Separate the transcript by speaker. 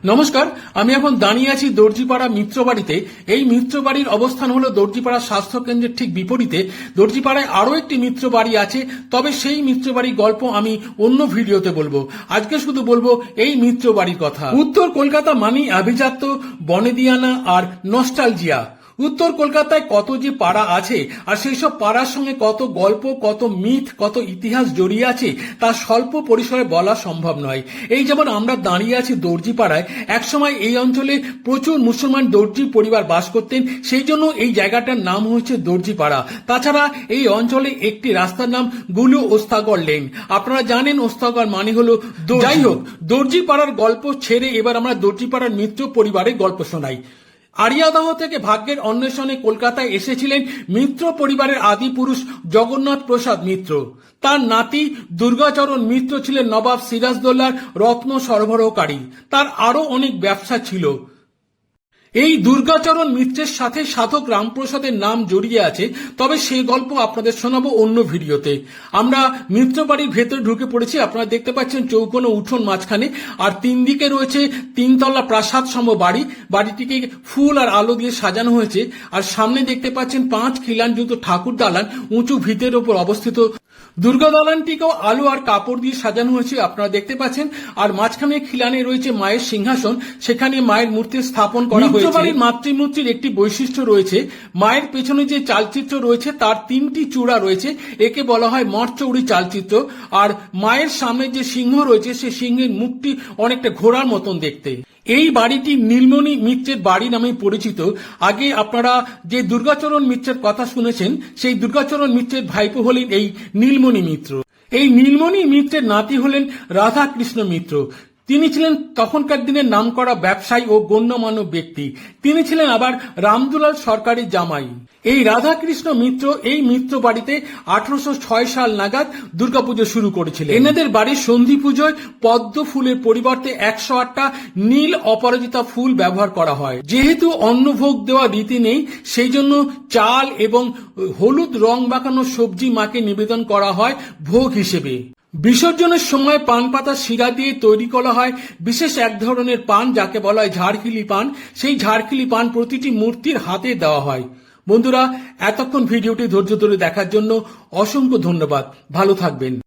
Speaker 1: নমস্কার, আমি এখন দাঁড়িয়ে আছি দর্জিপাড়া মিত্রবাড়িতে। এই মিত্রবাড়ির অবস্থান হলো দর্জিপাড়া স্বাস্থ্য কেন্দ্রের ঠিক বিপরীতে। দর্জিপাড়ায় আরো একটি মিত্রবাড়ি আছে, তবে সেই মিত্রবাড়ির গল্প আমি অন্য ভিডিওতে বলবো। আজকে শুধু বলবো এই মিত্রবাড়ির কথা। উত্তর কলকাতা মানেই আভিজাত্য, বনেদিয়ানা আর নস্টালজিয়া। উত্তর কলকাতায় কত যে পাড়া আছে, আর সেই সব পাড়ার সঙ্গে কত গল্প, কত মিথ, কত ইতিহাস জড়িয়ে আছে তা স্বল্প পরিসরে বলা সম্ভব নয়। এই যেমন আমরা দাঁড়িয়ে আছি দর্জিপাড়ায়, একসময় এই অঞ্চলে প্রচুর মুসলমান দর্জি পরিবার বাস করতেন, সেই জন্য এই জায়গাটার নাম হয়েছে দর্জিপাড়া। তাছাড়া এই অঞ্চলে একটি রাস্তার নাম গুলু ওস্তাগর লেন। আপনারা জানেন ওস্তাগর মানে হলো যাই হোক, দর্জিপাড়ার গল্প ছেড়ে এবার আমরা দর্জিপাড়ার মিত্র পরিবারের গল্প শোনাই। আরিয়াদহ থেকে ভাগ্যের অন্বেষণে কলকাতায় এসেছিলেন মিত্র পরিবারের আদি পুরুষ জগন্নাথ প্রসাদ মিত্র। তার নাতি দুর্গাচরণ মিত্র ছিলেন নবাব সিরাজদৌল্লার রত্ন সরবরাহকারী। তার আরো অনেক ব্যবসা ছিল। এই দুর্গাচরণ মিত্রের সাথে সাধক রামপ্রসাদের নাম জড়িয়ে আছে, তবে সেই গল্প আপনাদের শোনাবো অন্য ভিডিওতে। আমরা মিত্রবাড়ির ভেতরে ঢুকে পড়েছি। আপনারা দেখতে পাচ্ছেন চৌকোনো উঠোন মাঝখানে, আর তিন দিকে রয়েছে তিনতলা প্রাসাদ সম বাড়ি। বাড়িটিকে ফুল আর আলো দিয়ে সাজানো হয়েছে, আর সামনে দেখতে পাচ্ছেন 5 খিলানযুক্ত ঠাকুর দালান উঁচু ভিতের ওপর অবস্থিত। দুর্গা দালানটিকেও আলো আর কাপড় দিয়ে সাজানো হয়েছে, আপনারা দেখতে পাচ্ছেন। আর মাঝখানে খিলানে রয়েছে মায়ের সিংহাসন, সেখানে মায়ের মূর্তি স্থাপন করা হয়েছে। মিত্রবাড়ির মাতৃমূর্তির একটি বৈশিষ্ট্য রয়েছে, মায়ের পেছনে যে চালচিত্র রয়েছে তার 3টি চূড়া রয়েছে, একে বলা হয় মঠচৌরি চালচিত্র। আর মায়ের সামনে যে সিংহ রয়েছে, সেই সিংহের মুখটি অনেকটা ঘোড়ার মতন দেখতে। এই বাড়িটি নীলমণি মিত্রের বাড়ি নামে পরিচিত। আগে আপনারা যে দুর্গাচরণ মিত্রের কথা শুনেছেন, সেই দুর্গাচরণ মিত্রের ভাইপো হলেন এই নীলমণি মিত্র। এই নীলমণি মিত্রের নাতি হলেন রাধাকৃষ্ণ মিত্র। তিনি ছিলেন তখনকার দিনের নামকরা ব্যবসায়ী ও গণ্যমান্য ব্যক্তি। তিনি ছিলেন আবার রামদুলাল সরকারের জামাই। এই রাধাকৃষ্ণ মিত্র এই মিত্র বাড়িতে 1806 সাল নাগাদ দুর্গাপুজো শুরু করেছিলেন। এনাদের বাড়ির সন্ধি পুজোয় পদ্ম ফুলের পরিবর্তে 108টা নীল অপরাজিতা ফুল ব্যবহার করা হয়। যেহেতু অন্নভোগ দেওয়া রীতি নেই, সেই জন্য চাল এবং হলুদ রং মাখানো সবজি মাকে নিবেদন করা হয় ভোগ হিসেবে। বিসর্জনের সময় পান পাতা শিরা দিয়ে তৈরি করা হয় বিশেষ এক ধরনের পান, যাকে বলা হয় ঝাড়খিলি পান। সেই ঝাড়খিলি পান প্রতিটি মূর্তির হাতে দেওয়া হয়। বন্ধুরা, এতক্ষণ ভিডিওটি ধৈর্য ধরে দেখার জন্য অসংখ্য ধন্যবাদ। ভালো থাকবেন।